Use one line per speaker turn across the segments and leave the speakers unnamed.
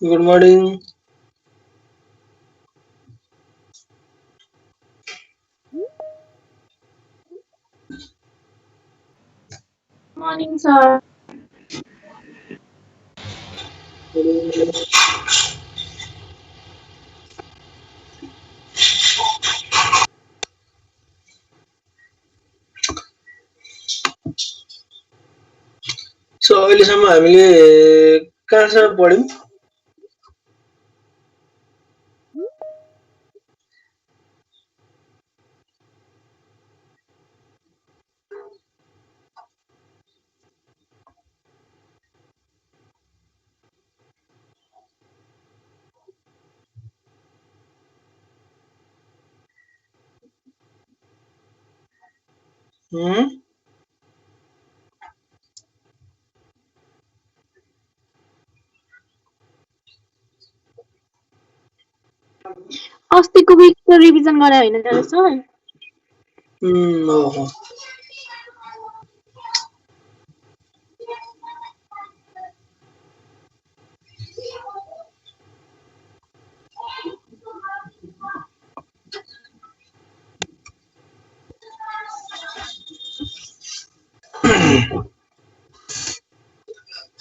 Good morning.
Morning, sir.
अहिलेसम्म हामीले कहाँसम्म पढ्यौं?
अस्तिको विक रिभिजन गरे होइन र सर?
हो।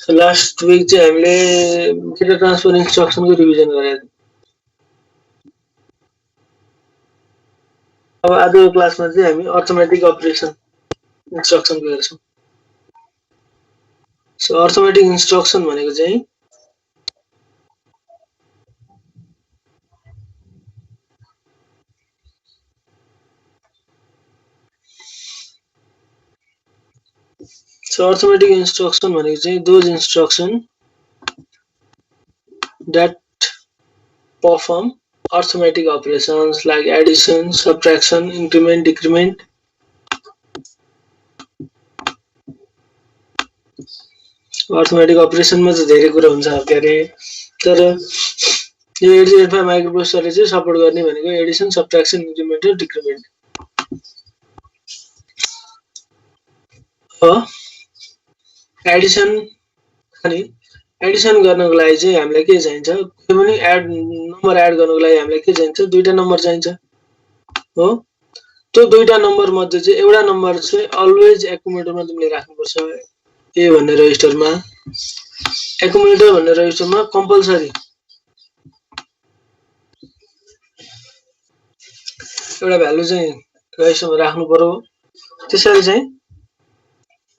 लास्ट विक चाहिँ हामीले डेटा ट्रान्सफर इन्स्ट्रक्सनको रिभिजन गरेका थियौँ। अब आजको क्लासमा चाहिँ हामी अर्थमेटिक अपरेसन इन्स्ट्रक्सनको हेर्छौँ। अर्थमेटिक इन्स्ट्रक्सन भनेको चाहिँ अर्थमेटिक इन्स्ट्रक्सन भनेको चाहिँ those instruction that perform arithmetic operations like addition, subtraction, increment, decrement. Arithmetic अपरेसनमा चाहिँ धेरै कुरा हुन्छ के अरे, तर यो 8085 माइक्रोप्रोसेसरले चाहिँ सपोर्ट गर्ने भनेको एडिसन, सब्ट्र्याक्सन, इन्क्रिमेन्ट र डिक्रिमेन्ट हो। एडिसन अनि एडिसन गर्नको लागि चाहिँ हामीलाई के चाहिन्छ? कुनै पनि नम्बर एड गर्नको लागि हामीलाई के चाहिन्छ? दुईटा नम्बर चाहिन्छ हो। त्यो दुईटा नम्बर मध्ये चाहिँ एउटा नम्बर चाहिँ अलवेज एकुमुलेटरमा तिमीले राख्नुपर्छ। ए भन्ने रजिस्टरमा, एकुमुलेटर भन्ने रजिस्टरमा कम्पलसरी एउटा भ्यालु चाहिँ रजिस्टरमा राख्नु पर्यो। त्यसरी चाहिँ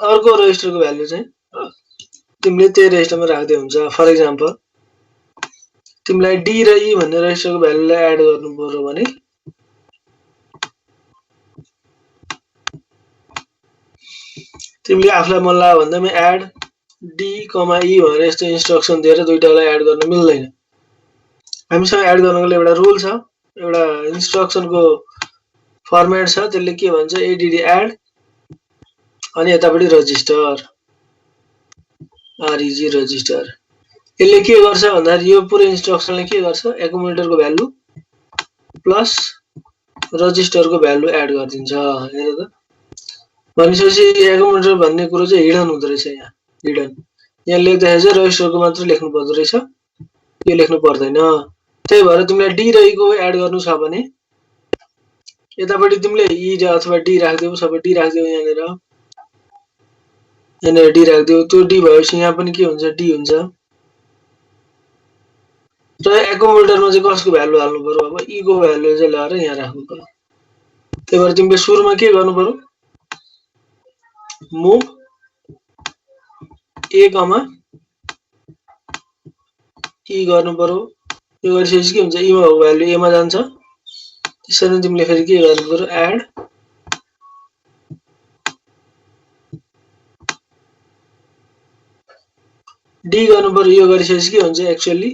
अर्को रजिस्टरको भ्यालु चाहिँ तिमीले त्यही रजिस्टरमा राख्दै हुन्छ। फर एक्जाम्पल तिमीलाई डी र ई भन्ने रजिस्टरको भ्यालुलाई एड गर्नु पर्यो भने तिमीले आफूलाई मन लाग्यो भन्दैमा एड डी कमा ई भनेर यस्तो इन्स्ट्रक्सन दिएर दुईटालाई एड गर्न मिल्दैन। हामीसँग एड गर्नको लागि एउटा रुल छ, एउटा इन्स्ट्रक्सनको फर्मेट छ, त्यसले के भन्छ? एडीडी एड अनि यतापट्टि रजिस्टर आरइजी रजिस्टर। यसले के गर्छ भन्दाखेरि यो पुरै इन्स्ट्रक्सनले के गर्छ? एकुमुलेटरको भ्यालु प्लस रजिस्टरको भ्यालु एड गरिदिन्छ। हेर त, भनेपछि एकुमुलेटर भन्ने कुरो चाहिँ हिडन हुँदो रहेछ। यहाँ हिडन यहाँ लेख्दाखेरि चाहिँ रजिस्टरको मात्र लेख्नु पर्दो रहेछ, यो लेख्नु पर्दैन। त्यही भएर तिमीलाई डी र ई को एड गर्नु छ भने यतापट्टि तिमीले ई अथवा डी राख्दियौ, सबै डी राख्दियौ, यहाँनिर डी राख्दियौ। त्यो डी भएपछि यहाँ पनि के हुन्छ? डी हुन्छ। र एकुमुलेटरमा चाहिँ कसको भ्यालु हाल्नु पर्यो? अब ई को भ्यालु चाहिँ ल्याएर यहाँ राख्नु पर्यो। त्यही भएर तिमीले सुरुमा के गर्नु पर्यो? मुभ ए कमा ई गर्नु पर्यो। यो गरिसकेपछि के हुन्छ? ईमा भएको भ्यालु एमा जान्छ। त्यसरी तिमीले फेरि के गर्नु पर्यो? एड डी गर्नु पर्यो। यो गरिसकेपछि के हुन्छ? एक्चुअली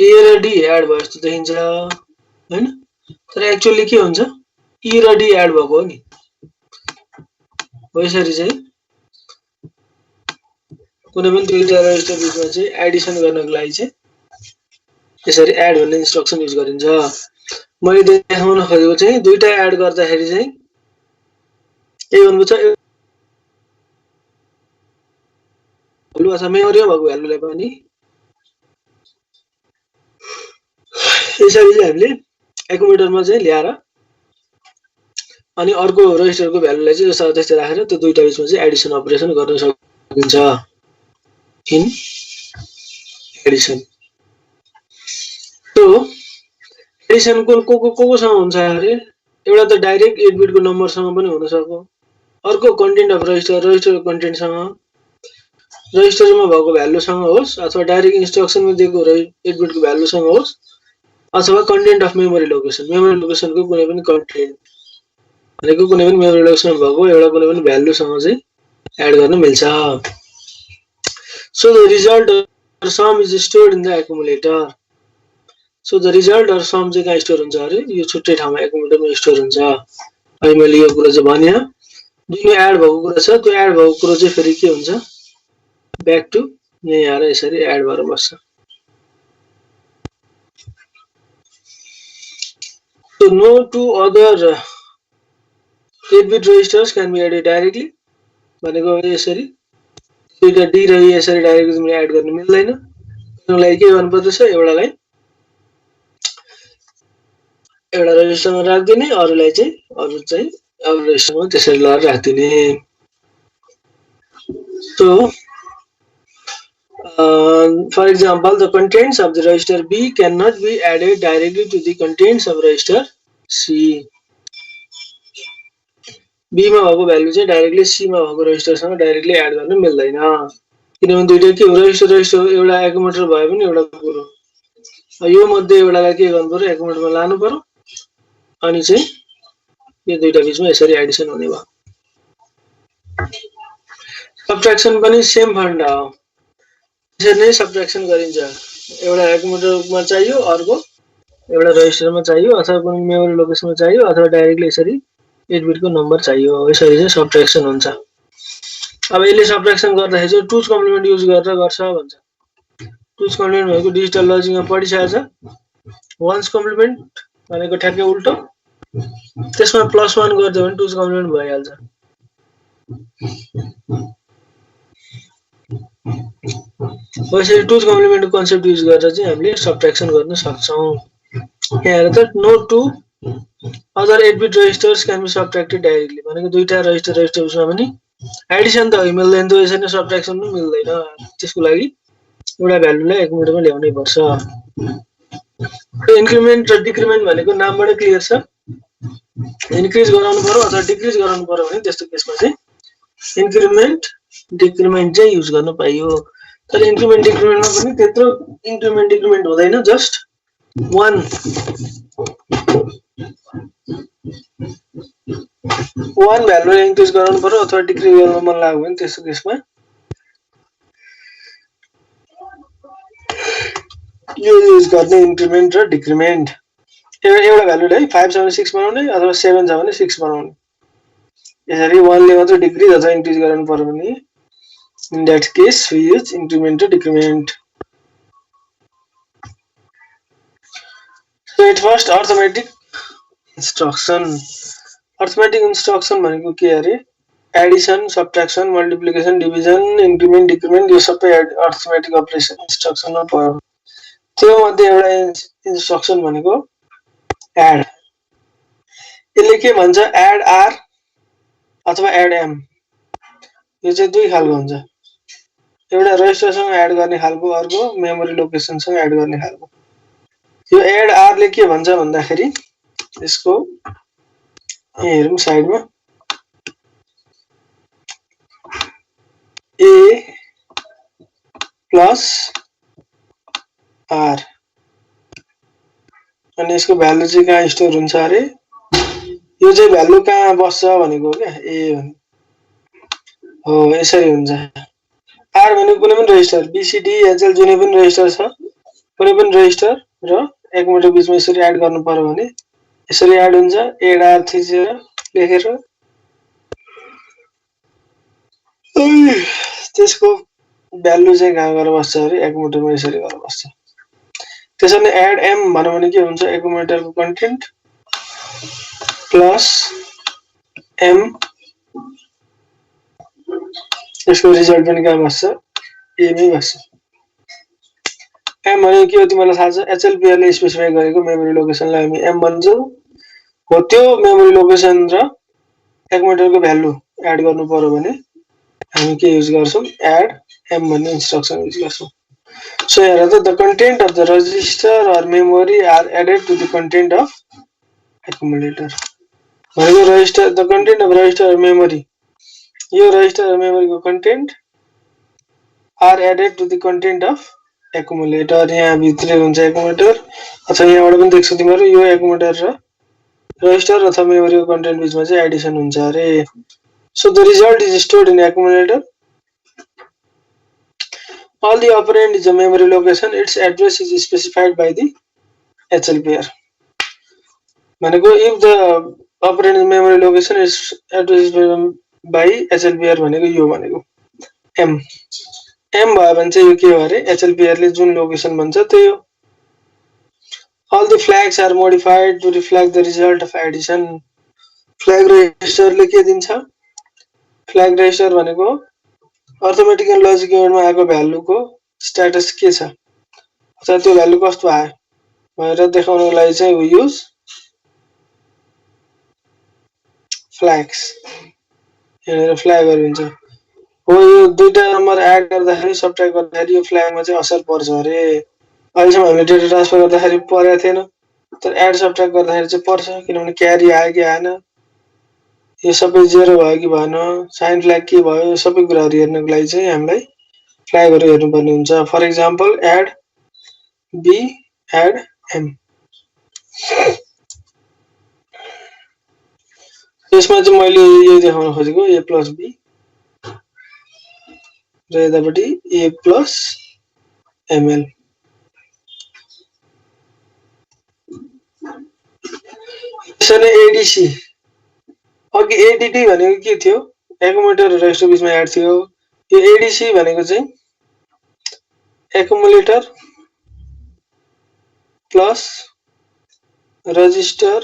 ए र डी एड भयो जस्तो देखिन्छ हैन, तर एक्चुअली के हुन्छ? ई र डी एड भएको हो नि। हो यसरी चाहिँ कुनै पनि दुईटा रजिस्टर बिचमा चाहिँ एडिसन गर्नको लागि चाहिँ यसरी एड भन्ने इन्स्ट्रक्सन युज गरिन्छ। मैले देखाउन खोजेको चाहिँ दुईटा एड गर्दाखेरि चाहिँ के गर्नुपर्छ? भ्यालु अथवा मेमोरीमा भएको भ्यालुलाई पनि यसरी चाहिँ हामीले एकुमुलेटरमा चाहिँ ल्याएर अनि अर्को रजिस्टरको भ्यालुलाई चाहिँ जस्तो त्यस्तै राखेर त्यो दुईटा बिचमा चाहिँ एडिसन अपरेसन गर्न सकिन्छ इन एडिसन। सो एडिसन कोसँग हुन्छ अरे एउटा त डाइरेक्ट 8 बिटको नम्बरसँग पनि हुन सक्छ, अर्को कन्टेन्ट अफ रजिस्टरको कन्टेन्टसँग, रजिस्टरमा भएको भ्यालुसँग होस् अथवा डाइरेक्ट इन्स्ट्रक्सनमा दिएको 8 बिटको भ्यालुसँग होस् अथवा कन्टेन्ट अफ मेमोरी लोकेसनको कुनै पनि कन्टेन्ट भनेको कुनै पनि मेमोरी लोकेसन भएको एउटा कुनै पनि भ्यालुसँग चाहिँ एड गर्न मिल्छ। So the result or sum is stored in the accumulator. So the result or sum चाहिँ कहाँ स्टोर हुन्छ अरे यो छुट्टै ठाउँमा एकुमुलेटरमा स्टोर हुन्छ। अनि मैले यो कुरा चाहिँ भने जुन एड भएको कुरा छ त्यो एड भएको कुरा चाहिँ फेरि के हुन्छ ब्याक टु यही आएर यसरी एड भएर बस्छ। So no two other 8-bit registers can be added directly भनेको यसरी दुईटा डी र यसरी डाइरेक्ट तिमीले एड गर्न मिल्दैन। त्यसलाई के गर्नुपर्छ एउटालाई एउटा रजिस्टरमा राख्दिने अरूलाई चाहिँ अरू रजिस्टरमा त्यसरी लगाएर राख्दिने। So for example the contents of the register B cannot be added directly to the contents of register C. B मा भएको भ्यालु चाहिँ डाइरेक्टली C मा भएको रजिस्टरसँग डाइरेक्टली एड गर्न मिल्दैन किनभने दुईटा के हो रजिस्टर एउटा एकुमुलेटर भए पनि एउटा कुरो यो मध्ये एउटालाई के गर्नु पर्यो एकुमुलेटरमा लानु पर्यो अनि चाहिँ यो दुईटा बीचमा यसरी एडिसन हुने भयो। सबट्र्याक्सन पनि सेम फन्डा हो, यसरी नै सबट्र्याक्सन गरिन्छ। एउटा एकुमुलेटरमा चाहियो अर्को एउटा रजिस्टरमा चाहियो अथवा कुनै मेमोरी लोकेसनमा चाहियो अथवा डाइरेक्टली यसरी 8 बिटको नम्बर चाहियो, यसरी चाहिँ सबट्र्याक्सन हुन्छ। अब यसले सबट्र्याक्सन गर्दाखेरि चाहिँ टुज कम्प्लिमेन्ट युज गरेर गर्छ भन्छ। टुज कम्प्लिमेन्ट भनेको डिजिटल लजिकमा पढिसकेको छ। वन्स कम्प्लिमेन्ट भनेको ठ्याक्कै उल्टो, त्यसमा +1 गरिदियो भने टुज कम्प्लिमेन्ट भइहाल्छ। यसरी टुज कम्प्लिमेन्टको कन्सेप्ट युज गरेर चाहिँ हामीले सबट्र्याक्सन गर्न सक्छौँ। यहाँ त no two other 8-bit registers can be subtracted directly भनेको दुईटा रजिस्टरमा पनि एडिसन त मिल्दैन त यसरी नै सबट्र्याक्सन पनि मिल्दैन। त्यसको लागि एउटा भ्यालुलाई एकुमुलेटरमा ल्याउनै पर्छ। इन्क्रिमेन्ट र डिक्रिमेन्ट भनेको नामबाट क्लियर छ। इन्क्रिज गराउनु पर्यो अथवा डिक्रिज गराउनु पर्यो भने त्यस्तो केसमा चाहिँ इन्क्रिमेन्ट डिक्रिमेन्ट चाहिँ युज गर्न पाइयो। तर इन्क्रिमेन्ट डिक्रिमेन्टमा पनि त्यत्रो इन्क्रिमेन्ट डिक्रिमेन्ट हुँदैन, जस्ट 1 भ्यालुलाई इन्क्रिज गराउनु पर्यो अथवा डिक्रिज गर्न मन लाग्यो भने त्यस्तो केसमा यो युज गर्ने इन्क्रिमेन्ट र डिक्रिमेन्ट। एउटा भ्यालुलाई 5 छ भने 6 बनाउने अथवा 7 छ भने 6 बनाउने। यसरी 1 ले मात्र डिक्रिज अथवा इन्क्रिज गराउनु पर्यो भने in that case we use increment र decrement. So at first arithmetic instruction. Arithmetic instruction भनेको के are addition subtraction multiplication division increment decrement यो सबै अर्थमेटिक अपरेसन इन्स्ट्रक्सनमा पर्छ। त्यो मध्ये एउटा इन्स्ट्रक्सन भनेको एड। यसले के भन्छ एड आर अथवा एड एम। यो चाहिँ दुई खालको हुन्छ, एउटा रजिस्टरसँग एड गर्ने खालको अर्को मेमोरी लोकेसनसँग एड गर्ने खालको। यो एड आर ले के भन्छ भन्दाखेरि यसको यहाँ हेरौँ साइडमा ए प्लस आर अनि यसको भ्यालु चाहिँ कहाँ स्टोर हुन्छ अरे यो चाहिँ भ्यालु कहाँ बस्छ भनेको क्या ए हो यसरी हुन्छ। आर भनेको कुनै पनि रजिस्टर बीसीडी एचएल जुनै पनि रजिस्टर छ कुनै पनि रजिस्टर र एकुमुलेटर बीचमा यसरी एड गर्नु पर्यो भने यसरी एड हुन्छ। एड आर थिचेर लेखेर त्यसको भ्यालु चाहिँ कहाँ गएर बस्छ अरे एकुमुलेटरमा यसरी गएर बस्छ। त्यसैले एड एम भन्यो भने के हुन्छ एकुमुलेटरको कन्टेन्ट प्लस एम यसको रिजल्ट पनि कहाँ बस्छ ए मै बस्छ। एम भनेको के हो तिमीलाई थाहा छ एचएलपीआर ले स्पेसिफाई गरेको मेमोरी लोकेसनलाई हामी एम भन्छौं हो त्यो मेमोरी लोकेसन र एक्युमुलेटरको भ्यालु एड गर्नु पर्यो भने हामी के युज गर्छौं एड एम भन्ने इन्स्ट्रक्सन युज गर्छौं सो हेर त the content of the register or memory are added to the content of accumulator भनेको register the content of register or memory यो रजिस्टर अर मेमोरीको content are added to the content of accumulator यहाँ भित्रै हुन्छ accumulator अथवा यहाँबाट पनि देख्छौ तिमीहरु यो एक्युमुलेटर र रजिस्टर अथवा मेमोरीको कन्टेन्ट बीचमा चाहिँ एडिसन हुन्छ अरे so the result is stored in accumulator all the operand is a memory location its address is specified by the HLPR भनेको if the operand is memory location its address is by HLPR भनेको यो भनेको m m भयो भने चाहिँ यो के हो अरे HLPR ले जुन लोकेसन भन्छ त्यही हो all the flags are modified to reflect the result of addition flag register ले के दिन्छ flag register भनेको अर्थमेटिक एन्ड लजिक युनिटमा आएको भ्यालुको स्ट्याटस के छ अथवा त्यो भ्यालु कस्तो आयो भनेर देखाउनको लागि चाहिँ वी युज फ्ल्याग्स यहाँनिर फ्ल्यागहरु हुन्छ हो यो दुईटा नम्बर एड गर्दाखेरि सबट्र्याक्ट गर्दाखेरि यो फ्ल्यागमा चाहिँ असर पर्छ अरे अहिलेसम्म हामीले डेटा ट्रान्सफर गर्दाखेरि परेको थिएन तर एड सबट्र्याक्ट गर्दाखेरि चाहिँ पर्छ किनभने क्यारी आयो कि आएन यो सबै जेरो भयो कि भएन साइन फ्ल्याग के भयो यो सबै कुराहरु हेर्नको लागि चाहिँ हामीलाई फ्ल्यागहरु हेर्नुपर्ने हुन्छ for example add B add M यसमा चाहिँ मैले यो देखाउन खोजेको a + b र यतापटि a + ml यसले एडीसी अघि एडीडी भनेको के थियो एक्युमुलेटर र रजिस्टर बीचमा एड थियो यो एडीसी भनेको चाहिँ एक्युमुलेटर प्लस रजिस्टर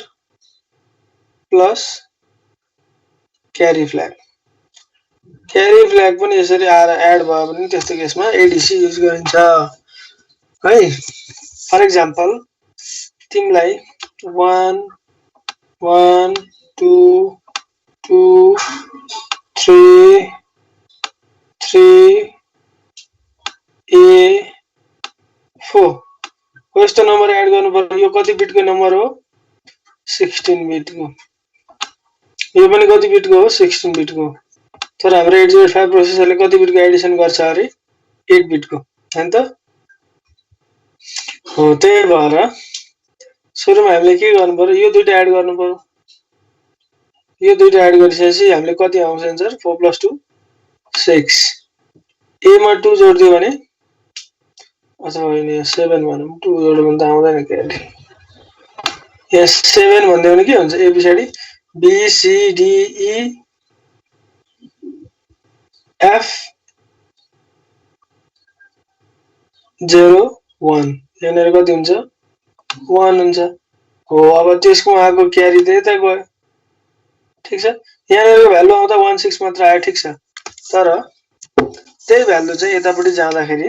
प्लस क्यारी फ्ल्याग पनि यसरी आएर एड भयो भने त्यस्तो केसमा एडीसी युज गरिन्छ है फर एक्जाम्पल तिमीलाई 1 1 2 2 3 3 a 4 यस्तो नम्बर एड गर्नु पर्यो यो कति बिटको नम्बर हो 16 बिटको यो पनि कति बिटको हो 16 बिटको तर हाम्रो 8085 प्रोसेसरले कति बिटको एडिसन गर्छ अरे 8 बिटको हैन त हो त्यही भएर सुरुमा हामीले के गर्नु पर्यो यो दुईटा एड गर्नु पर्यो यो दुईटा एड गरिसकेपछि हामीले कति आउँछ आन्सर 4 + 2 6 a मा 2 जोड्दियो भने अथवा हैन 7 भनौं 2 जोड्यो भने त आउँदैन के अरे यहाँ 7 भन्दै भने के हुन्छ a पछाडी b c d e f 0 1 यहाँनिर कति हुन्छ 1 हुन्छ हो अब त्यसको आएको क्यारी त्यता गयो ठीक छ यहाँनिरको भ्यालु आउँदा 16 मात्र आयो ठीक छ तर त्यही भ्यालु चाहिँ यतापटि जाँदाखेरि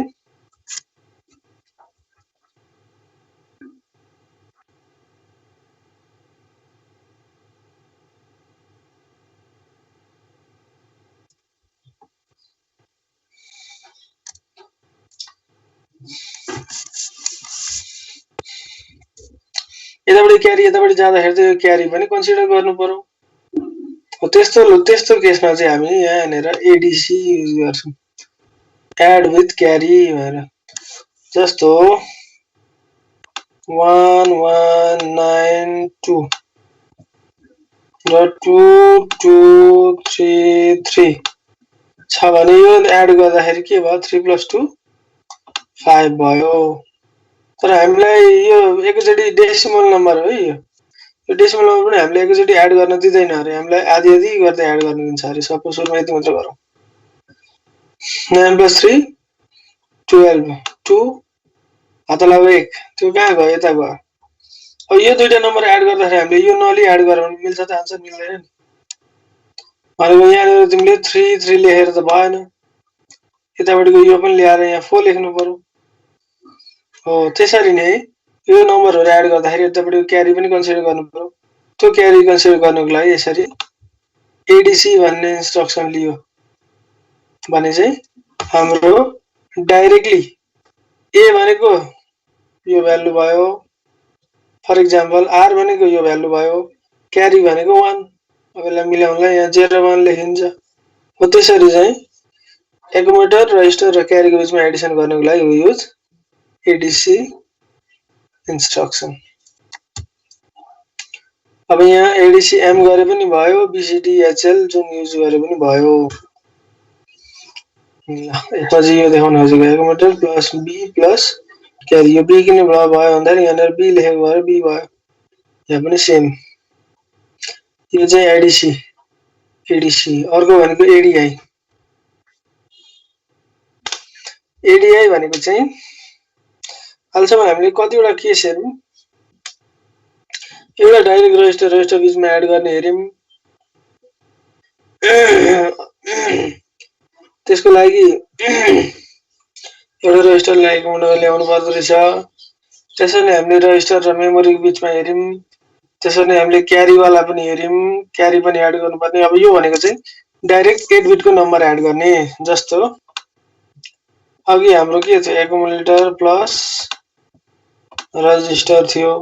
यतापटि क्यारी यतापटि जाँदाखेरि चाहिँ यो क्यारी पनि कन्सिडर गर्नु पर्यो हो त्यस्तो केसमा चाहिँ हामी यहाँ हेरेर एडीसी युज गर्छौं एड विथ क्यारी भनेर जस्तो 1192 र 2233 छ भने यो एड गर्दाखेरि के भयो 3 + 2 5 भयो तर हामीलाई यो एकैचोटी डेसिमल नम्बर हो यो डेसिमल नम्बर पनि हामीले एकैचोटी एड गर्न दिदैन अरे हामीलाई आधी आधी गर्दै एड गर्न दिन्छ अरे सपोज सुरुमा यति मात्र गरौँ 9 + 3 12 2 हात लगाउ 1 त्यो कहाँ गयो यता गयो अब यो दुईटा नम्बर एड गर्दाखेरि हामीले यो नली एड गराउन मिल्छ त आन्सर मिल्दैन नि भनेको यहाँनिर तिमीले 3 3 लेखेर त भएन यतापटिको यो पनि ल्याएर यहाँ 4 लेख्नु पर्यो हो त्यसरी नै यो नम्बरहरु एड गर्दाखेरि तपाईले क्यारी पनि कन्सिडर गर्नुपर्यो त्यो क्यारी कन्सिडर गर्नको लागि यसरी एडीसी भन्ने इन्स्ट्रक्सन लियो भने चाहिँ हाम्रो डाइरेक्टली ए भनेको यो भ्यालु भयो फर एक्जाम्पल आर भनेको यो भ्यालु भयो क्यारी भनेको 1 अब यसलाई मिलाउनलाई यहाँ 0 1 लेखिन्छ हो त्यसरी चाहिँ एकुमुलेटर रजिस्टर र क्यारीको बीचमा एडिसन गर्नको लागि हो युज एडीसी इन्स्ट्रक्सन अब यहाँ एडीसी एम गरे पनि भयो बीसीडी एचएल जुन युज गरे पनि भयो यसमा चाहिँ यो देखाउन खोजेको एकुमुलेटर प्लस बी प्लस क्यारी यो बी किन भयो भन्दाखेरि यहाँ बी लेखेको भएर बी भयो यहाँ पनि सेम यो चाहिँ एडीसी अर्को भनेको एडीआई एडीआई भनेको चाहिँ अहिलेसम्म हामीले कतिवटा केस हेर्यौं एउटा डाइरेक्ट रजिस्टर बीचमा एड गर्ने हेर्यौं त्यसको लागि एउटा रजिस्टरलाई एकुमुलेटरमा ल्याउनु पर्दो रहेछ त्यसैले हामीले रजिस्टर र मेमोरीको बीचमा हेर्यौं त्यसैले हामीले क्यारी वाला पनि हेर्यौं क्यारी पनि एड गर्नुपर्ने अब यो भनेको चाहिँ डाइरेक्ट 8 बिटको नम्बर एड गर्ने जस्तो अघि हाम्रो के थियो एकुमुलेटर प्लस रजिस्टर थियो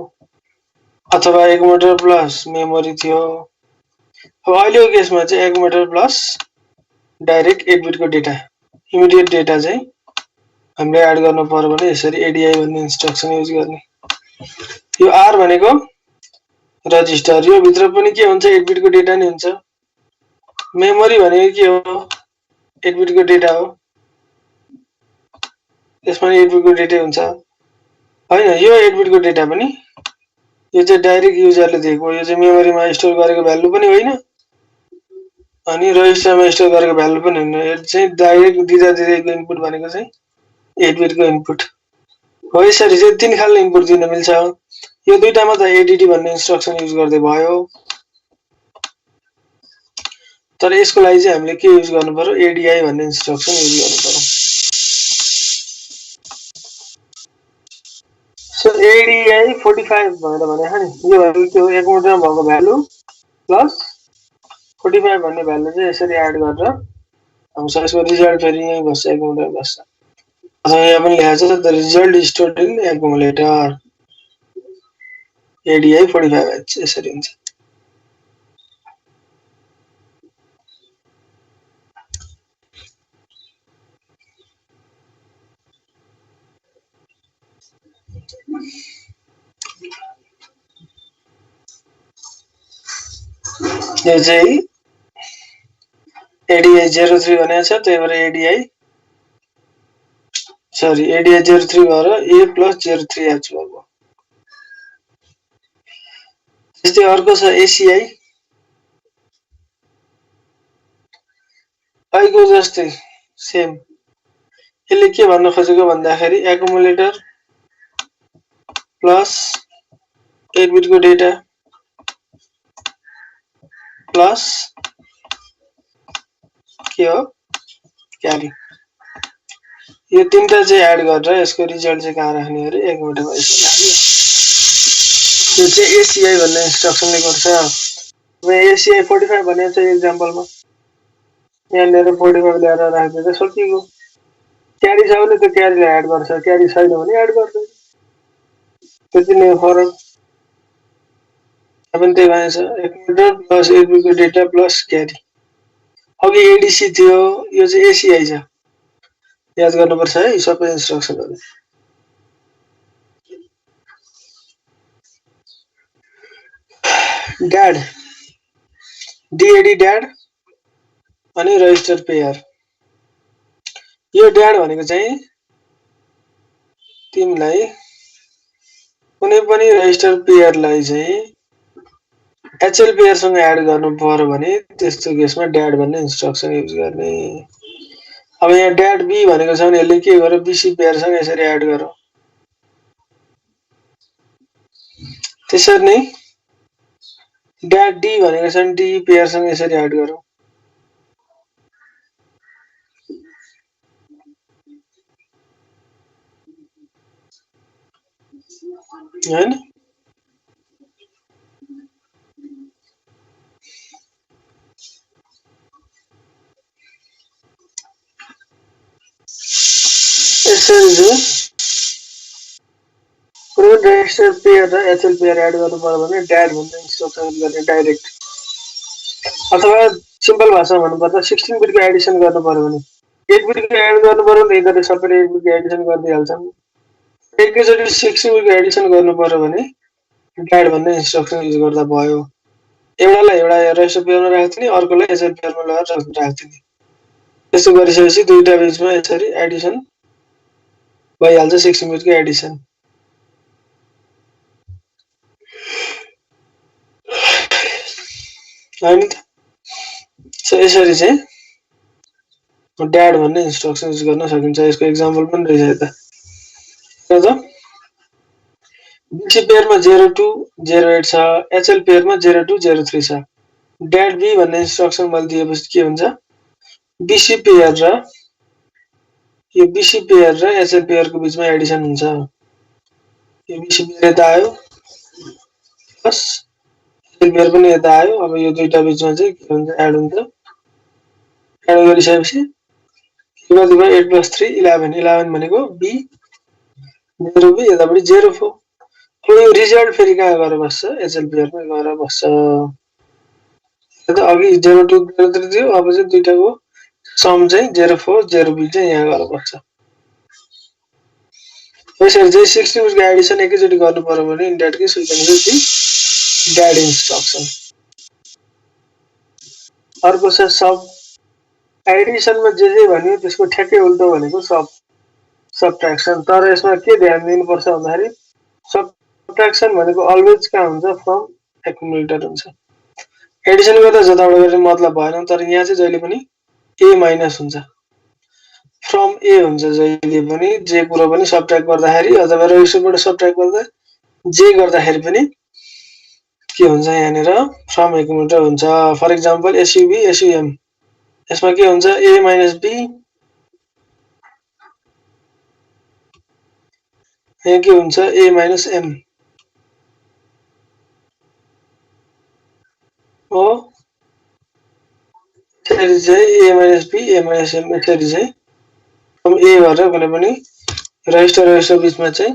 अथवा एकुमुलेटर प्लस मेमोरी थियो अब अहिलेको केसमा चाहिँ एकुमुलेटर प्लस डाइरेक्ट 8 बिटको डेटा इमिडिएट डेटा चाहिँ हामीले एड गर्नु पर्यो भने यसरी एडीआई भन्ने इन्स्ट्रक्सन युज गर्ने यो आर भनेको रजिस्टर यो भित्र पनि के हुन्छ 8 बिटको डेटा नै हुन्छ मेमोरी भनेको के हो 8 बिटको डेटा हो यसमा 8 बिटको डेटा हुन्छ हैन यो 8 बिटको डेटा पनि यो चाहिँ डाइरेक्ट युजरले दिएको यो चाहिँ मेमोरीमा स्टोर गरेको भ्यालु पनि होइन अनि रजिस्टरमा स्टोर गरेको भ्यालु पनि होइन यो चाहिँ डाइरेक्ट दिँदाको इनपुट भनेको चाहिँ 8 बिटको इनपुट हो यसरी चाहिँ तीन खालको इनपुट दिन मिल्छ यो दुईटामा त एडीडी भन्ने इन्स्ट्रक्सन युज गर्दै भयो तर यसको लागि चाहिँ हामीले के युज गर्नु पर्यो एडीआई भन्ने इन्स्ट्रक्सन युज गर्नु पर्यो सो एडीआई 45 भनेर भने नि यो भनेको के हो एकुमुलेटरमा भएको भ्यालु प्लस 45 भन्ने भ्यालु चाहिँ यसरी एड गरेर आउँछ यसको रिजल्ट फेरि यही बस्छ एकुमुलेटर बस्छ अथवा यहाँ पनि लेखेको छ the result stored in accumulator ADI 45h यसरी हुन्छ यो चाहिँ एडीआई 03 भनेको छ त्यही भएर एडीआई 03 भएर ए प्लस 03h भएको त्यस्तै अर्को छ एसीआई आइको जस्तै सेम यसले के भन्न खोजेको भन्दाखेरि एकुमुलेटर प्लस 8 बिटको डेटा प्लस के हो क्यारी यो तीनटा चाहिँ एड गरेर यसको रिजल्ट चाहिँ कहाँ राख्ने अरे एकुमुलेटरमा यसो राख्ने यो चाहिँ एसीआई भन्ने इन्स्ट्रक्सनले गर्छ अब एसीआई 45 भनेको छ एक्जाम्पलमा यहाँनिर 45 ल्याएर राख्दिँदा सकिएको क्यारी छ भने त्यो क्यारीलाई एड गर्छ क्यारी छैन भने एड गर्दैन त्यति नै फरक अब त्यही भएछ एकुमुलेटर प्लस 8 बिटको डेटा प्लस क्यारी अघि एडीसी थियो यो चाहिँ एसीआई छ याद गर्नुपर्छ है सबै इन्स्ट्रक्सनहरु ड्याड डीएडी ड्याड अनि रजिस्टर पेयर यो ड्याड भनेको चाहिँ तिमीलाई कुनै पनि रजिस्टर पेयरलाई चाहिँ एचएल पेयर सँग एड गर्नु पर्यो भने त्यस्तो केसमा ड्याड भन्ने इन्स्ट्रक्सन युज गर्ने अब यहाँ ड्याड बी भनेको छ भने यसले के गर्यो बीसी पेयर सँग यसरी एड गर्यो त्यसरी नै ड्याड डी भनेको छ भने डी पेयर सँग यसरी एड गर्यो हैन यसरी चाहिँ प्रोग्राम रजिस्टर पेयर र एचएल पेयर एड गर्नु पर्यो भने ड्याड भन्ने इन्स्ट्रक्सन गर्ने डाइरेक्ट अथवा सिम्पल भाषामा भन्नुपर्दा 16 बिटको एडिसन गर्नु पर्यो भने 8 बिटको एड गर्नु पर्यो भने यिनीहरुले सबैले 8 बिटको एडिसन गर्दिहाल्छन् एकैचोटी 16 बिटको एडिसन गर्नु पर्यो भने ड्याड भन्ने इन्स्ट्रक्सन युज गर्दा भयो एउटालाई एउटा रजिस्टर पेयरमा राख्दिने अर्कोलाई एचएल पेयरमा लगाएर राख्दिने त्यसो गरिसकेपछि दुईटा बीचमा यसरी एडिसन भइहाल्छ 16 बिटको एडिसन हैन त सो यसरी चाहिँ ड्याड भन्ने इन्स्ट्रक्सन युज गर्न सकिन्छ यसको एक्जाम्पल पनि रहेछ यता र त बीसी पेयरमा 02 08 छ एचएल पेयरमा 02 03 छ ड्याड बी भन्ने इन्स्ट्रक्सन मैले दिएपछि के हुन्छ बीसी पेयर र यो बीसी पेयर र एचएल पेयरको बीचमा एडिसन हुन्छ यो बीसी पेयर यता आयो प्लस एचएल पेयर पनि यता आयो अब यो दुईटा बीचमा चाहिँ के हुन्छ एड हुन्छ एड गरिसकेपछि के कति भयो 8 + 3 11 11 भनेको बी 0 बी यतापट्टि 04 अब यो रिजल्ट फेरि कहाँ गएर बस्छ एचएल पेयरमा गएर बस्छ त अघि 02 03 थियो अब चाहिँ दुईटाको सम चाहिँ 04 0b चाहिँ यहाँ गएर बस्छ यसरी चाहिँ 16 बिटको एडिसन एकैचोटी गर्नु पर्यो भने in that case we can use the DAD instruction अर्को छ सब एडिसनमा जे भन्यो त्यसको ठ्याक्कै उल्टो भनेको सबट्र्याक्सन तर यसमा के ध्यान दिनुपर्छ भन्दाखेरि सबट्र्याक्सन भनेको अलवेज कहाँ हुन्छ फ्रम एक्युमुलेटर हुन्छ एडिसन गर्दा जताबाट गर्ने मतलब भएन तर यहाँ चाहिँ जहिले पनि a माइनस हुन्छ फ्रम a हुन्छ जहिले पनि जे कुरो पनि सबट्र्याक्ट गर्दाखेरि अथवा रजिस्टरबाट सबट्र्याक्ट गर्दा जे गर्दाखेरि पनि के हुन्छ यहाँनेर फ्रम एक्युमुलेटर हुन्छ फर एक्जाम्पल एसयुबी एसयुएम यसमा के हुन्छ a माइनस b यहाँ के हुन्छ a माइनस m हो यसरी चाहिँ a minus b a minus m यसरी चाहिँ हम a गरेर कुनै पनि रजिस्टर बीचमा चाहिँ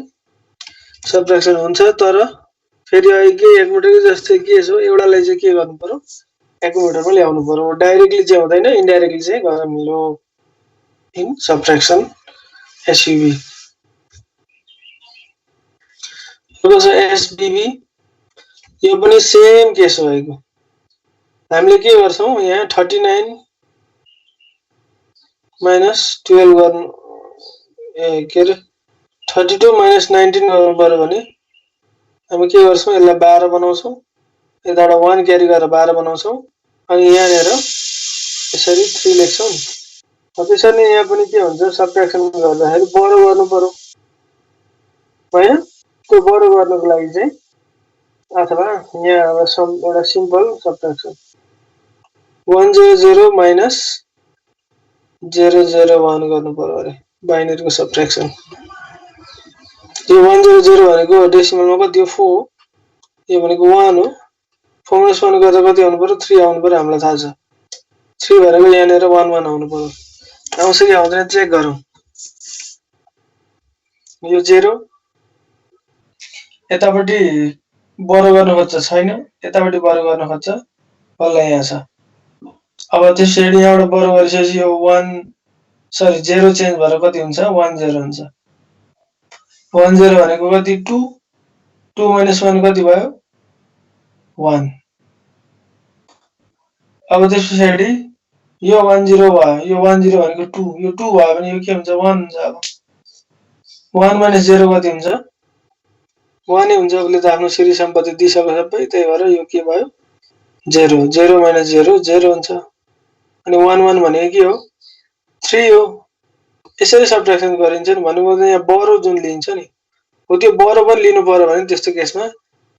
सबट्र्याक्सन हुन्छ तर फेरि अहिले एक्युमुलेटर जस्तै के छ एउटालाई चाहिँ के गर्नु पर्यो एक्युमुलेटरमा ल्याउनु पर्यो डाइरेक्टली चाहिँ हुँदैन इन्डाइरेक्टली चाहिँ गर्न मिल्यो इन सबट्र्याक्सन एसयुबी अर्को छ एसबीबी यो पनि सेम केस हो आइको हामीले के गर्छौं यहाँ 39 माइनस 12 गर्नु के रे 32 माइनस 19 गर्नु पर्यो भने हामी के गर्छौं यसलाई 12 बनाउँछौं यताबाट 1 क्यारी गरेर 12 बनाउँछौं अनि यहाँ हेर यसरी 3 लेख्छौं त्यसैले यहाँ पनि के हुन्छ सबट्र्याक्सन गर्दाखेरि बढो गर्नु पर्यो हैन त्यो बढो गर्नको लागि चाहिँ अथवा यहाँ अब एउटा सिम्पल सबट्र्याक्सन 100 माइनस 001 गर्नु पर्यो अरे बाइनरीको सबट्र्याक्सन यो 100 भनेको डेसिमलमा कति हो 4 यो भनेको 1 हो 4 - 1 गर्दा कति आउनु पर्यो 3 आउनु पर्यो हामीलाई थाहा छ 3 भनेको यहाँनेर 1 1 आउनु पर्यो आउँछ कि आउँदैन चेक गरौँ यो 0 यतापट्टि बढो गर्न खोज्छ छैन यतापट्टि बढो गर्न खोज्छ बल्ल यहाँ छ अब त्यसरी यहाँबाट बढो गरिसकेपछि यो 0 चेन्ज भएर कति हुन्छ 10 हुन्छ 10 भनेको कति 2 2 - 1 कति भयो 1 अब त्यसपछि यो 10 भयो यो 10 भनेको 2 यो 2 भयो भने यो के हुन्छ 1 हुन्छ अब 1 - 0 कति हुन्छ 1 नै हुन्छ उसले त आफ्नो सिरी सम्पत्ति दिइसक्यो सबै त्यही भएर यो के भयो 0 0 - 0 0 हुन्छ अनि 1 1 भनेको के हो 3 हो यसरी सबट्र्याक्सन गरिन्छ नि भनेको यहाँ बढो जुन लिन्छ नि हो त्यो बढो पनि लिनु पर्यो भने त्यस्तो केसमा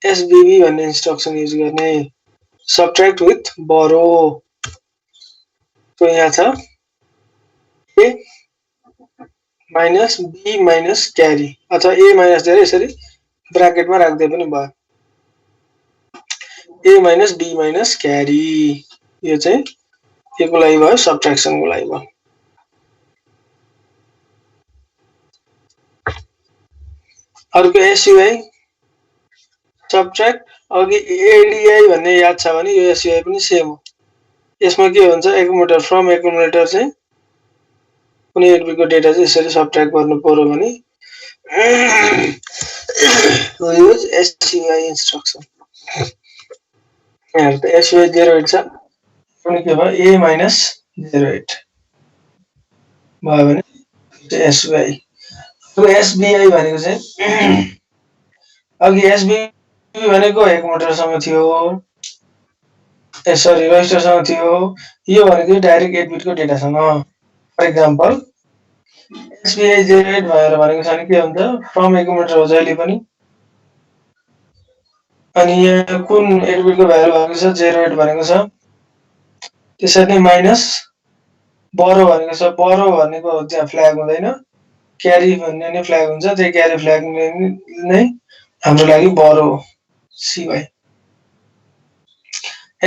एसबीबी भन्ने इन्स्ट्रक्सन युज गर्ने सबट्र्याक्ट विथ बढो तो यहाँ छ a माइनस b माइनस क्यारी अथवा a माइनस दिएर यसरी ब्राकेटमा राख्दै पनि भयो। a minus b minus carry यो चाहिँ के को लागि भयो सबट्र्याक्सन को लागि भयो। अर्को SUI सबट्र्याक्ट अघि ADI भन्ने याद छ भने यो SUI पनि सेम हो। यसमा के हुन्छ एकुमुलेटर फ्रम एकुमुलेटर चाहिँ कुनै एडबिटको डेटा चाहिँ यसरी सबट्र्याक्ट गर्नु पर्यो भने use SUI इन्स्ट्रक्सन। यहाँ त SUI 08 छ पनि के भयो a minus 08 भयो भने SUI। अब SBI भनेको चाहिँ अघि SBI भनेको एकुमुलेटरसँग थियो सरी रजिस्टरसँग थियो यो भनेको डाइरेक्ट 8 बिटको डेटासँग। फर एक्जाम्पल SBI 08 भएर भनेको छ नि के हुन्छ फ्रम एकुमुलेटर हो जहिले पनि अनि यहाँ कुन 8 बिटको भ्यालु भनेको छ 08 भनेको छ त्यसरी नै माइनस बरो भनेको छ बरो भनेको त्यहाँ फ्ल्याग हुँदैन क्यारी भन्ने नै फ्ल्याग हुन्छ त्यही क्यारी फ्ल्याग नै हाम्रो लागि बरो CY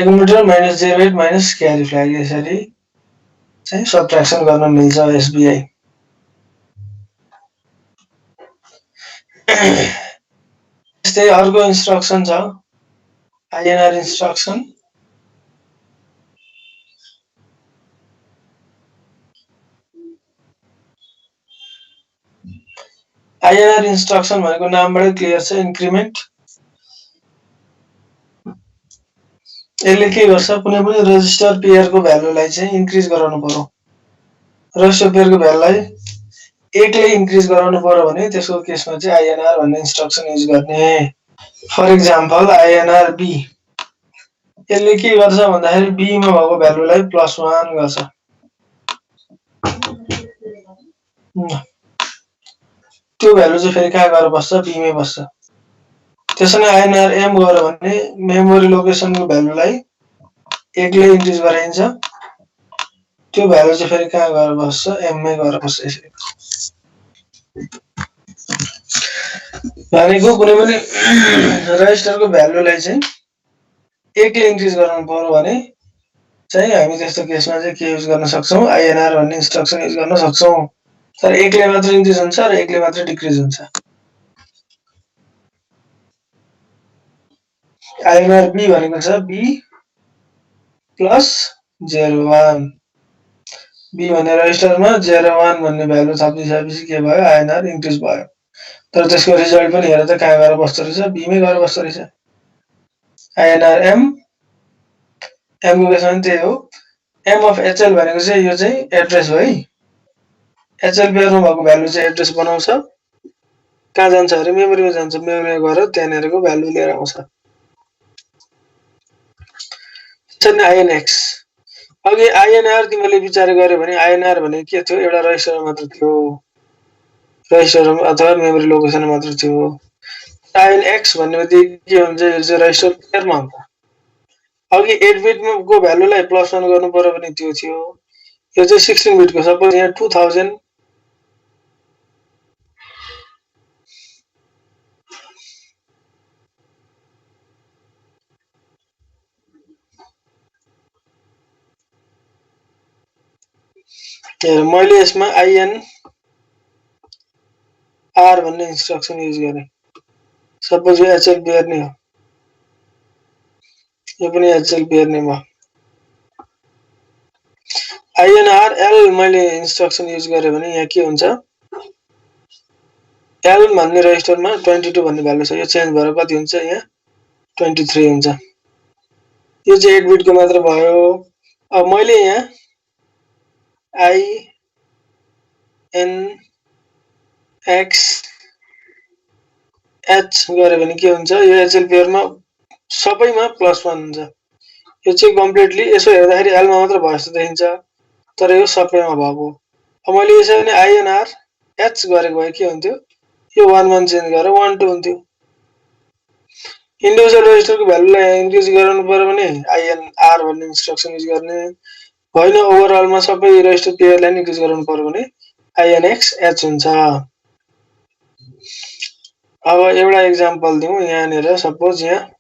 एकुमुलेटर माइनस 08 माइनस क्यारी फ्ल्याग यसरी चाहिँ सबट्र्याक्सन गर्न मिल्छ SBI। त्यस्तै अर्को इन्स्ट्रक्सन छ INR इन्स्ट्रक्सन। INR इन्स्ट्रक्सन भनेको नामबाटै क्लियर छ इन्क्रिमेन्ट। यसले के गर्छ कुनै पनि रजिस्टर पेयरको भ्यालुलाई चाहिँ इन्क्रिज गराउनु पर्यो। रजिस्टर पेयरको भ्यालुलाई 1 ले इन्क्रिज गराउनु पर्यो भने त्यसको केसमा चाहिँ INR भन्ने इन्स्ट्रक्सन युज गर्ने। फर एक्जाम्पल INR B यसले के गर्छ भन्दाखेरि B मा भएको भ्यालुलाई +1 गर्छ। त्यो भ्यालु चाहिँ फेरि कहाँ गएर बस्छ B मै बस्छ। त्यसैले INR M गऱ्यो भने मेमोरी लोकेसनको भ्यालुलाई 1 ले इन्क्रिज गराइन्छ त्यो भ्यालु चाहिँ फेरि कहाँ गएर बस्छ M मै गएर बस्छ। यसरी भनेको कुनै पनि रजिस्टरको भ्यालुलाई चाहिँ 1 ले इन्क्रिज गराउनु पर्यो भने चाहिँ हामी त्यस्तो केसमा चाहिँ के युज गर्न सक्छौं INR भन्ने इन्स्ट्रक्सन युज गर्न सक्छौं। तर 1 ले मात्र इन्क्रिज हुन्छ र 1 ले मात्र डिक्रिज हुन्छ। INR B भनेको छ B + 01 B भन्ने रजिस्टरमा 01 भन्ने भ्यालु थपिसकेपछि के भयो INR इन्क्रिज भयो। तर त्यसको रिजल्ट पनि हेर त कहाँ गएर बस्छ रहेछ B मै गएर बस्छ रहेछ। INR M M को केसमा पनि त्यही हो। M of HL भनेको चाहिँ यो चाहिँ एड्रेस हो है। HL पेयरमा भएको भ्यालु चाहिँ एड्रेस बनाउँछ कहाँ जान्छ अरे मेमोरीमा जान्छ मेमोरीमा गएर त्यहाँनेरको भ्यालु लिएर आउँछ। त्यसैले INX अघि INR तिमीले विचार गर्यो भने INR भनेको के थियो एउटा रजिस्टर मात्र थियो रजिस्टर अथवा मेमोरी लोकेसन मात्र थियो। INX भन्ने बित्तिकै के हुन्छ यो चाहिँ रजिस्टर पेयरमा हुन्छ। अघि 8 बिटको भ्यालुलाई +1 गर्नु पर्यो भने त्यो थियो यो चाहिँ 16 बिटको सपोज यहाँ 2000 हेर मैले यसमा INR भन्ने इन्स्ट्रक्सन युज गरे सपोज यो HL पेयर नै हो यो पनि HL पेयर नै भयो। INR L मैले इन्स्ट्रक्सन युज गरे भने यहाँ के हुन्छ L भन्ने रजिस्टरमा 22 भन्ने भ्यालु छ यो चेन्ज भएर कति हुन्छ यहाँ 23 हुन्छ। यो चाहिँ 8 बिटको मात्र भयो। अब मैले यहाँ INX H गरे भने के हुन्छ यो HL पेयरमा सबैमा +1 हुन्छ। यो चाहिँ कम्प्लिटली यसो हेर्दाखेरि L मा मात्र भयो जस्तो देखिन्छ तर यो सबैमा भएको। अब मैले यसरी नै INR H गरेको भए के हुन्थ्यो यो 1 1 चेन्ज गरेर 1 2 हुन्थ्यो। इन्डिभिजुअल रजिस्टरको भ्यालुलाई इन्क्रिज गराउनु पर्यो भने INR भन्ने इन्स्ट्रक्सन युज गर्ने होइन ओभरअलमा सबै रजिस्टर पेयरलाई इन्क्रिज गराउनु पर्यो भने INX H हुन्छ। अब एउटा एक्जाम्पल दिउँ यहाँनिर सपोज यहाँ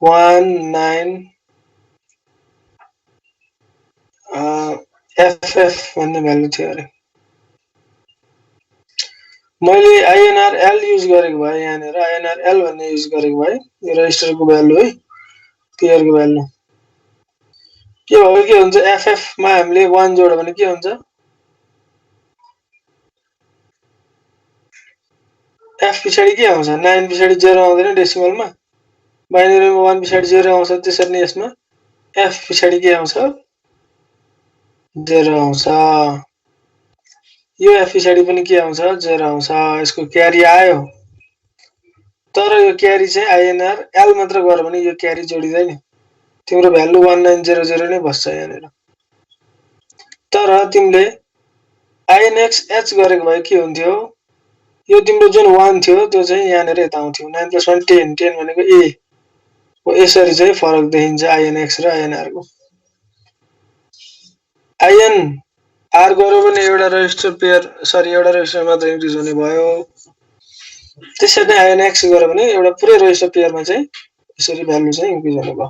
19 FF भन्ने भ्यालु थियो अरे मैले INR L युज गरेको भए यहाँनिर INR L भन्ने युज गरेको भए यो रजिस्टरको भ्यालु है क्लियरको भ्यालु के भयो के हुन्छ FF मा हामीले 1 जोड्यो भने के हुन्छ F पछाडी के आउँछ 9 पछाडी 0 आउँदैन डेसिमलमा बाइनरीमा 1 पछाडी 0 आउँछ त्यसरी नै यसमा F पछाडी के आउँछ 0 आउँछ यो F पछाडी पनि के आउँछ 0 आउँछ यसको क्यारी आयो तर यो क्यारी चाहिँ INR L मात्र गर्यो भने यो क्यारी जोडिदैन तिम्रो भ्यालु 1900 नै बस्छ यहाँनिर तर तिमीले INX H गरेको भए के हुन्थ्यो यो तिम्रो जुन 1 थियो त्यो चाहिँ यहाँनिर यता आउँथ्यो 9 + 1 10 10 भनेको A हो यसरी चाहिँ फरक देखिन्छ INX र INR को INR गर्यो भने एउटा रजिस्टर पेयर सरी एउटा रजिस्टर मात्र इन्क्रिज हुने भयो त्यसरी नै INX गर्यो भने एउटा पुरै रजिस्टर पेयरमा चाहिँ यसरी भ्यालु चाहिँ इन्क्रिज हुने भयो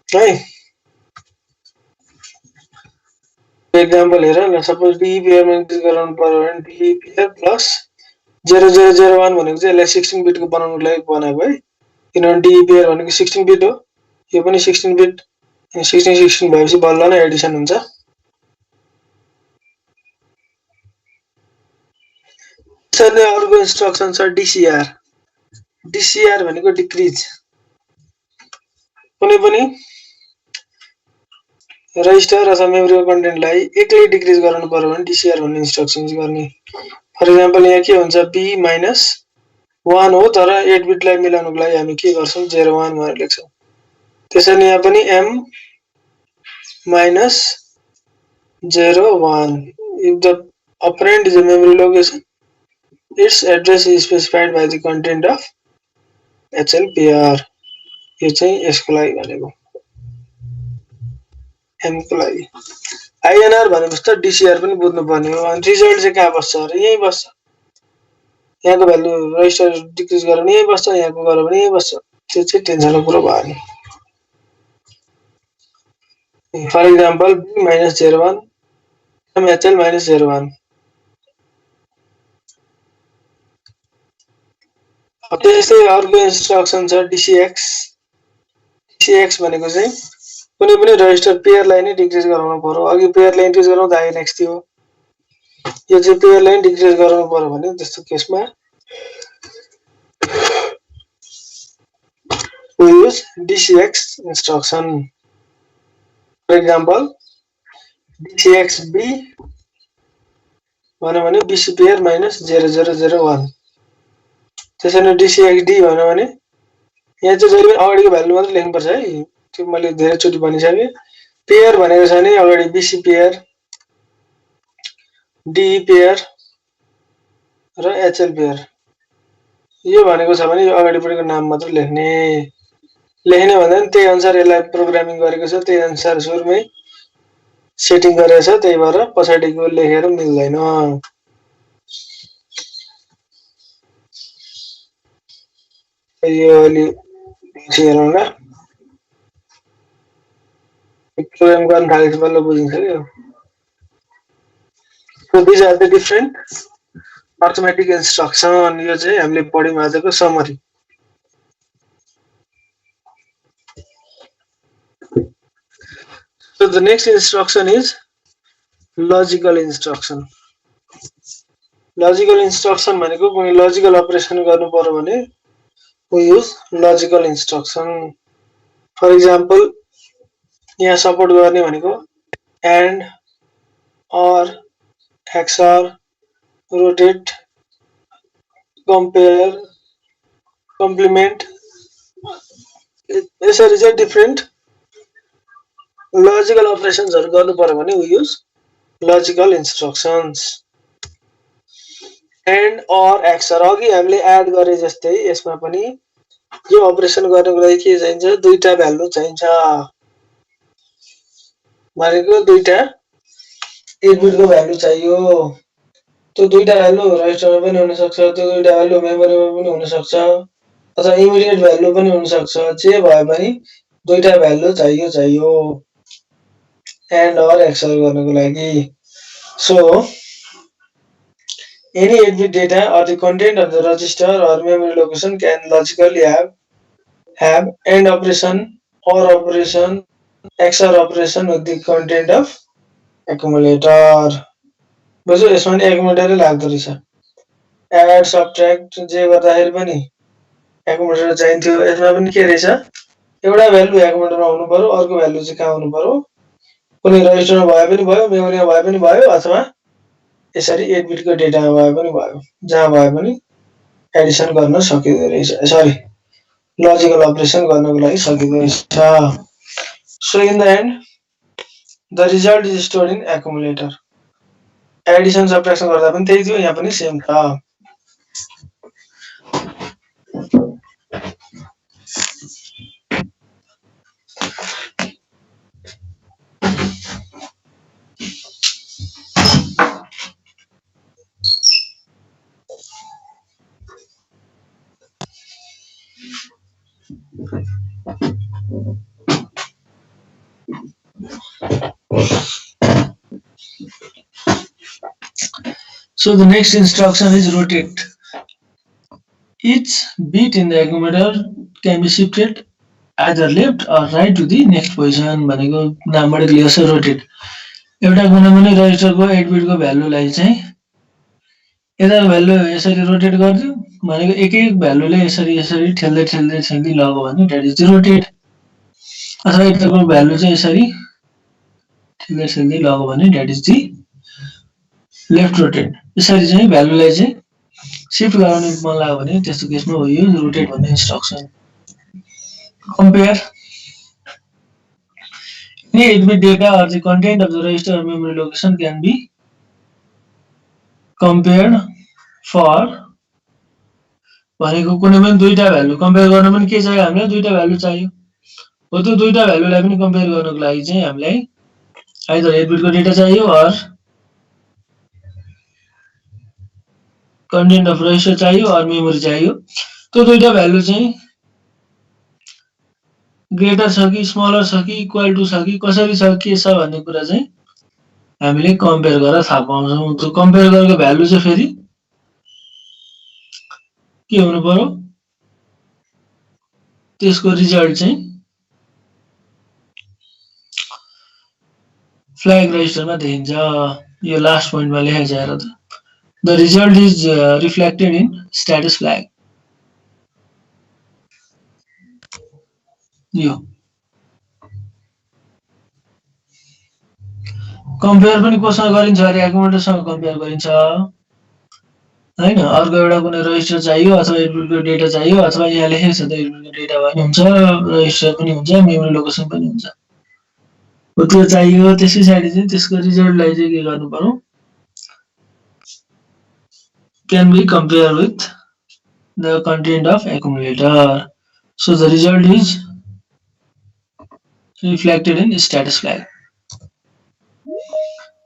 है एक्जाम्पल हेर ल सपोज D पेयरमा इन्क्रिज गराउनु पर्यो भने D पेयर प्लस 0001 भनेको चाहिँ यसलाई 16 बिटको बनाउनको लागि बनाएको है किनभने D पेयर भनेको 16 बिट हो यो पनि 16 बिट 16 16 भएपछि बल्ल नै एडिसन हुन्छ त्यसैले अर्को इन्स्ट्रक्सन छ DCR DCR भनेको डिक्रिज कुनै पनि रजिस्टर अथवा मेमोरीको कन्टेन्टलाई एक्लै डिक्रिज गराउनु पर्यो भने DCR भन्ने इन्स्ट्रक्सन युज गर्ने फर एक्जाम्पल यहाँ के हुन्छ B - 1 हो तर 8 बिटलाई मिलाउनको लागि हामी के गर्छौं 01 भनेर लेख्छौं त्यसैले यहाँ पनि M - 01 if the operand is a memory location its address is specified by the content of HLPR यो चाहिँ यसको लागि भनेको M को लागि INR भनेपछि त DCR पनि बुझ्नु पर्ने हो अनि रिजल्ट चाहिँ कहाँ बस्छ र यही बस्छ यहाँको भ्यालु रजिस्टर डिक्रिज गर्यो भने यही बस्छ यहाँको गर्यो भने यही बस्छ त्यो चाहिँ टेन्सनको कुरा भएन फर एक्जाम्पल B - 01 MHL - 01 त्यसै अर्को इन्स्ट्रक्सन छ DCX DCX भनेको चाहिँ कुनै पनि रजिस्टर पेयरलाई नै डिक्रिज गराउनु पर्यो अघि पेयरलाई इन्क्रिज गराउँदा INX थियो यो चाहिँ पेयरलाई डिक्रिज गराउनु पर्यो भने त्यस्तो केसमा we use DCX instruction for example DCXB भन्यो भने BC पेयर - 0001 त्यसैले DCXD भन्यो भने यहाँ चाहिँ जहिले पनि अगाडिको भ्यालु मात्र लेख्नु पर्छ है त्यो मैले धेरै चोटी भनिसके पेयर भनेको छ नि अगाडि BC पेयर D पेयर र HL पेयर यो भनेको छ भने यो अगाडिपट्टिको नाम मात्र लेख्ने भन्दा नि त्यही अनुसार यसलाई प्रोग्रामिङ गरेको छ त्यही अनुसार सुरुमै सेटिङ गरेको छ त्यही भएर पछाडिको लेखेर मिल्दैन यो अलि हेरौँला प्रोग्राम गर्न थालेपछि बल्ल बुझिन्छ के so these are the different arithmetic instruction यो चाहिँ हामीले पढ्यौं आजको summary so the next instruction is logical instruction भनेको कुनै लजिकल अपरेसन गर्नु पर्यो भने we use logical instruction for example यहाँ सपोर्ट गर्ने भनेको AND OR XOR rotate compare complement यसरी चाहिँ डिफरेंट लजिकल अपरेशन्सहरु गर्नु पर्यो भने we use logical instructions AND OR XOR अघि हामीले एड गरे जस्तै यसमा पनि यो अपरेसन गर्नको लागि के चाहिन्छ दुईटा भ्यालु चाहिन्छ भनेको दुईटा 8 बिटको भ्यालु चाहियो त्यो दुईटा भ्यालु रजिस्टरमा पनि हुन सक्छ, त्यो दुईटा भ्यालु मेमोरीमा पनि हुन सक्छ, अथवा इमिडिएट भ्यालु पनि हुन सक्छ। जे भए पनि दुईटा भ्यालु चाहियो एन्ड अर एक्सर गर्नको लागि। So any 8-bit data or the content of the register or memory location can logically have AND operation or operation XOR operation with the content of accumulator. बुझ्यो, यसमा नि accumulator लाग्दो रहेछ। add subtract जे गर्दाखेरि पनि accumulator चाहिन्थ्यो। यसमा पनि के रहेछ, एउटा भ्यालु accumulator मा हुनु पर्यो, अर्को भ्यालु चाहिँ कहाँ हुनु पर्यो, कुनै रजिस्टरमा भए पनि भयो, मेमोरीमा भए पनि भयो, अथवा यसरी 8 बिट को डेटामा भए पनि भयो, जहाँ भए पनि एडिसन गर्न सकिँदो रहेछ, सरी लजिकल अपरेसन गर्नको लागि सकिँदो रहेछ। So in the end the result is stored in accumulator. Addition subtraction गर्दा पनि त्यही थियो, यहाँ पनि सेम छ। So the next instruction is rotate. Each bit in the accumulator can be shifted either left or right to the next position. भनेको नामबाट clear छ रोटेट। एउटा कुनै पनि रजिस्टरको 8 बिटको भ्यालुलाई चाहिँ यता भ्यालु यसरी रोटेट गर्दियो भनेको एक एक भ्यालुले यसरी यसरी ठेल्दै ठेल्दै ठेल्दै लग्यो भने द्याट इज द रोटेट। अथवा यताको भ्यालु चाहिँ यसरी ठेल्दै ठेल्दै लग्यो भने that is the left rotate. यसरी चाहिँ भ्यालुलाई चाहिँ शिफ्ट गराउने मन लाग्यो भने त्यस्तो केसमा हो यो रोटेट भन्ने instruction. Compare any 8-bit data or the content of the register or memory location can be compared for भनेको कुनै पनि दुईटा भ्यालु कम्पेयर गर्न पनि के चाहियो, हामीलाई दुईटा भ्यालु चाहियो हो। त्यो दुईटा भ्यालुलाई पनि कम्पेयर गर्नको लागि चाहिँ हामीलाई आइदर 8 बिट को डेटा चाहियो और कन्टेन्ट अफ रजिस्टर चाहियो और मेमोरी चाहियो। त्यो दुईटा भ्यालु चाहिँ ग्रेटर छ कि स्मलर छ कि इक्वल टु छ कि कसरी छ के छ भन्ने कुरा चाहिँ हामीले कम्पेयर गरेर थाहा पाउँछौँ। त्यो कम्पेयर गरेको भ्यालु चाहिँ फेरि के हुनु पर्यो, त्यसको रिजल्ट चाहिँ फ्ल्याग रजिस्टरमा देखिन्छ। यो लास्ट पोइन्टमा लेखेको छ हेर त, the result is reflected in status flag. यो कम्पेयर पनि कोसँग गरिन्छ अरे, एक्युमुलेटरसँग कम्पेयर गरिन्छ हैन। अर्को एउटा कुनै रजिस्टर चाहियो अथवा 8 बिटको डेटा चाहियो, अथवा यहाँ लेखेको छ त 8 बिटको डेटा पनि हुन्छ, रजिस्टर पनि हुन्छ, मेमोरी लोकेसन पनि हुन्छ, हो त्यो चाहियो। त्यसै पछाडि चाहिँ त्यसको रिजल्टलाई चाहिँ के गर्नु पर्यो, can be compared with the content of accumulator. So the result is reflected in status flag.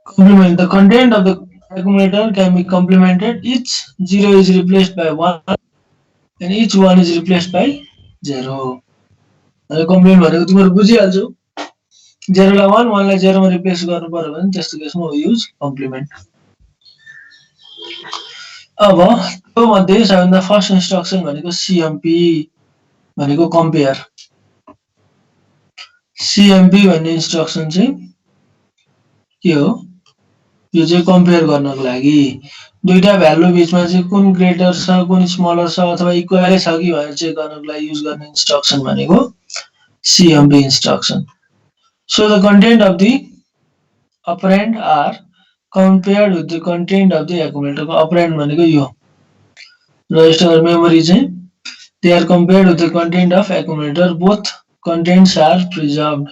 Complement the content of the accumulator can be complemented. Each 0 is replaced by 1 and each 1 is replaced by 0. Complement भनेको तिमीहरु बुझिहाल्छौ, 0 लाई 1 1 लाई 0 मा replace गर्नु पर्यो भने त्यस्तो केसमा हो युज कम्प्लिमेन्ट। अब त्यो मध्ये सबैभन्दा फर्स्ट इन्स्ट्रक्सन भनेको सीएमपी भनेको कम्पेयर। सीएमपी भन्ने इन्स्ट्रक्सन चाहिँ के हो, यो चाहिँ कम्पेयर गर्नको लागि दुईटा भ्यालु बीचमा चाहिँ कुन ग्रेटर छ कुन स्मलर छ अथवा इक्वलै छ कि भनेर चेक गर्नको लागि युज गर्ने इन्स्ट्रक्सन भनेको CMP instruction. So the content of the operand are compared with the content of the accumulator। को ऑपरेंड भनेको यो रजिस्टर और मेमोरी चाहिँ they are compared with the content of accumulator, both contents are preserved।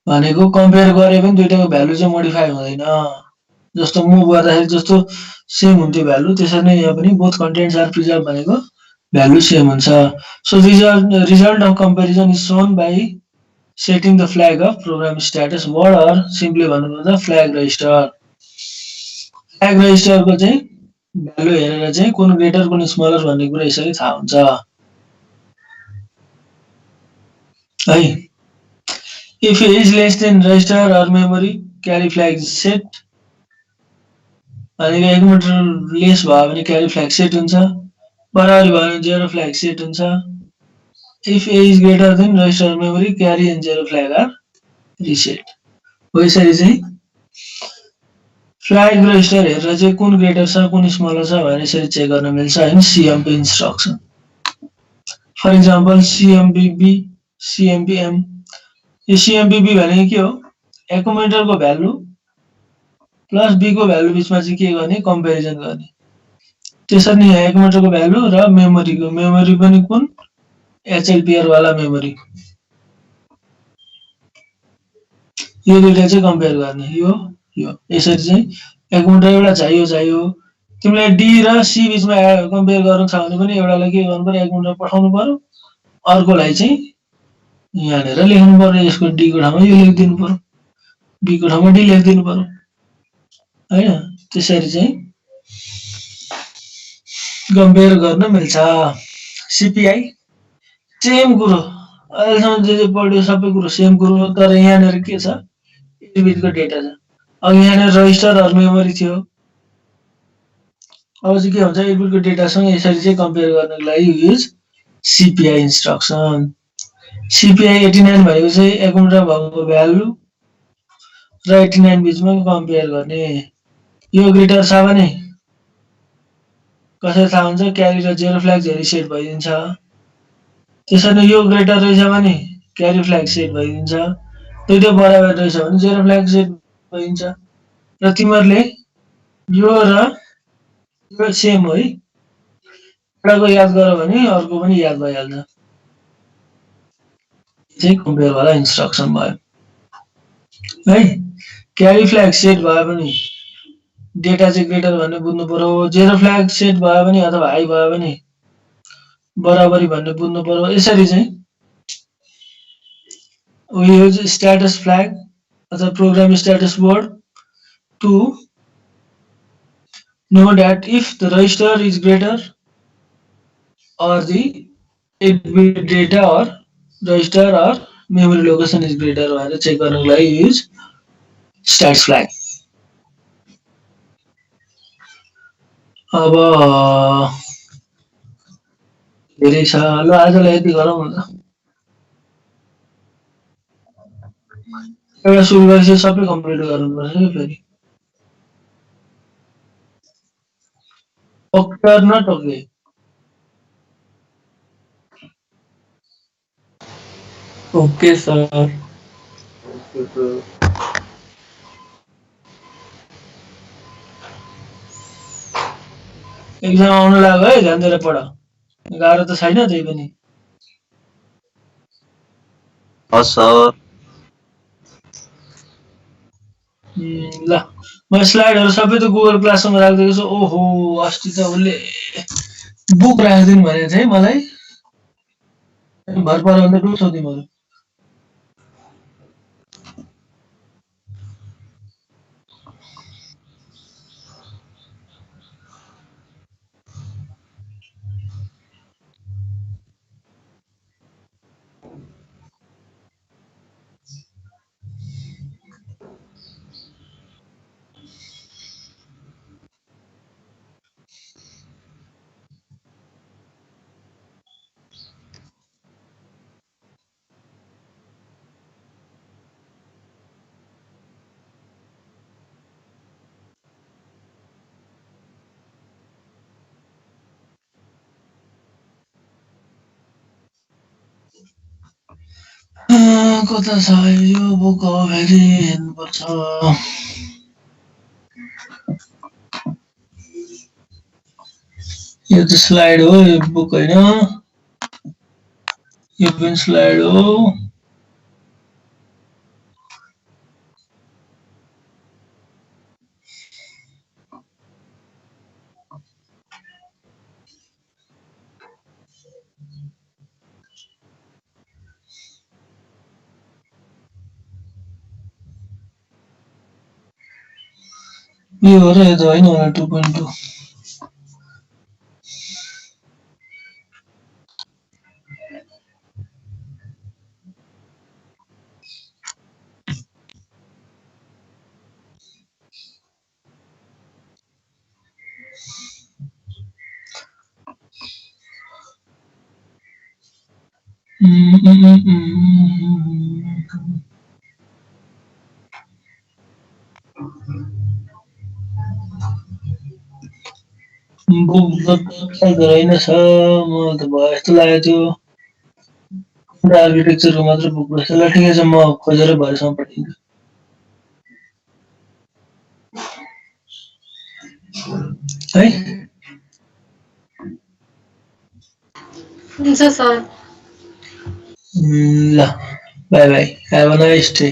भनेको compare गरे पनि दुईटाको value चाहिँ modify हुँदैन, जस्तो मुभ गर्दाखेरि जस्तो सेम हुन्थ्यो भ्यालु त्यसरी नै यहाँ पनि बोथ कन्टेन्ट्स आर प्रिजर्भ भनेको भ्यालु सेम हुन्छ। So result of comparison is shown by setting the flag of program status word or simply भन्नुपर्दा flag register। फ्ल्याग रजिस्टरको चाहिँ भ्यालु हेरेर चाहिँ कुन ग्रेटर कुन स्मलर भन्ने कुरा यसरी थाहा हुन्छ है if A is less than register or memory carry flag set भनेको 1 मिटर लेस भयो भने क्यारी फ्ल्याग सेट हुन्छ बराबरी भयो भने जेरो फ्ल्याग सेट हुन्छ if A is greater than register memory carry and zero flag are reset हो यसरी चाहिँ फ्ल्याग रजिस्टर हेरेर चाहिँ कुन ग्रेटर छ कुन स्मलर छ भनेर यसरी चेक गर्न मिल्छ हैन सिएमपी इन्स्ट्रक्सन फर इक्जाम्पल सिएमपीबी सिएमपीएम यो सिएमपीबी भनेको के हो एकुमुलेटरको भ्यालु प्लस बी को भ्यालु बिचमा चाहिँ के गर्ने कम्पेरिजन गर्ने त्यसरी नै यहाँ एकुमुलेटरको भ्यालु र मेमोरी पनि कुन एचएलपीआर वाला मेमोरी यो दुईटा चाहिँ कम्पेयर गर्ने यो यसरी चाहिँ एकुमुलेटर एउटा चाहियो तिमीलाई डी र सी बिचमा कम्पेयर गर्न छ भने पनि एउटालाई के गर्नु पर्यो एकुमुलेटर पठाउनु पर्यो अर्कोलाई चाहिँ यहाँनिर लेख्नु पर्यो यसको डी को ठाउँमा यो लेखिदिनु पर्यो बी को ठाउँमा डी लेखिदिनु पर्यो हैन त्यसरी चाहिँ कम्पेयर गर्न मिल्छ सीपीआई सेम कुरो अहिलेसम्म जे पढ्यो सबै कुरो सेम कुरो तर यहाँनिर के छ बिटको डेटा छ अब यहाँनिर रजिस्टर अर मेमोरी थियो अब चाहिँ के हुन्छ 8 बिटको डेटासँग यसरी चाहिँ कम्पेयर गर्नको लागि युज सीपीआई इन्स्ट्रक्सन सीपीआई 89 भनेको चाहिँ एकुमुलेटर भएको भ्यालु र 89 बिचमा कम्पेयर गर्ने यो ग्रेटर छ भने कसरी थाहा हुन्छ क्यारी र जेरो फ्ल्याग रिसेट भइदिन्छ त्यसरी यो ग्रेटर रहेछ भने क्यारी फ्ल्याग सेट भइदिन्छ दुईटै बराबर रहेछ भने जेरो फ्ल्याग सेट भइदिन्छ र तिमीहरूले यो र यो सेम हो है एउटाको याद गर भने अर्को पनि याद भइहाल्छ चाहिँ कम्पेयर वाला इन्स्ट्रक्सन भयो है क्यारी फ्ल्याग सेट भयो भने डेटा चाहिँ ग्रेटर भन्ने बुझ्नु पर्यो जेरो फ्ल्याग सेट भयो भने अथवा हाई भयो भने बराबरी भन्ने बुझ्नु पर्यो यसरी चाहिँ we use status flag as a program status word to know that if the register is greater or the 8-bit data or register or memory location is greater भनेर चेक गर्नको लागि use status flag अब धेरै छ ल आजलाई यति गरौँ न एउटा सुरु गरेपछि सबै कम्प्लिट गर्नुपर्छ नि फेरि ओक्टर न टोके ओके सर एक्जाम आउन लाग्यो है ध्यान दिएर पढ गाह्रो त छैन त्यही पनि
सर
ल म स्लाइडहरु सबै त गुगल क्लासमा राख्दिएको छु ओहो अस्ति त उसले बुक राखिदिनु भनेको थियो मलाई भर पर भन्दा ठुलो छ तिम्रो कता छ यो बुक हो फेरि हेर्नुपर्छ यो त स्लाइड हो यो बुक हैन यो पनि स्लाइड हो यो हो र यो त होइन होला 2.2 रहेनछ मलाई त भयो जस्तो लाग्यो त्यो आर्किटेक्चरको मात्र बुक रहेछ ल ठिकै छ म खोजेर भरेसम्म पठाइदिन्छु है
हुन्छ सर
ल by by have a nice day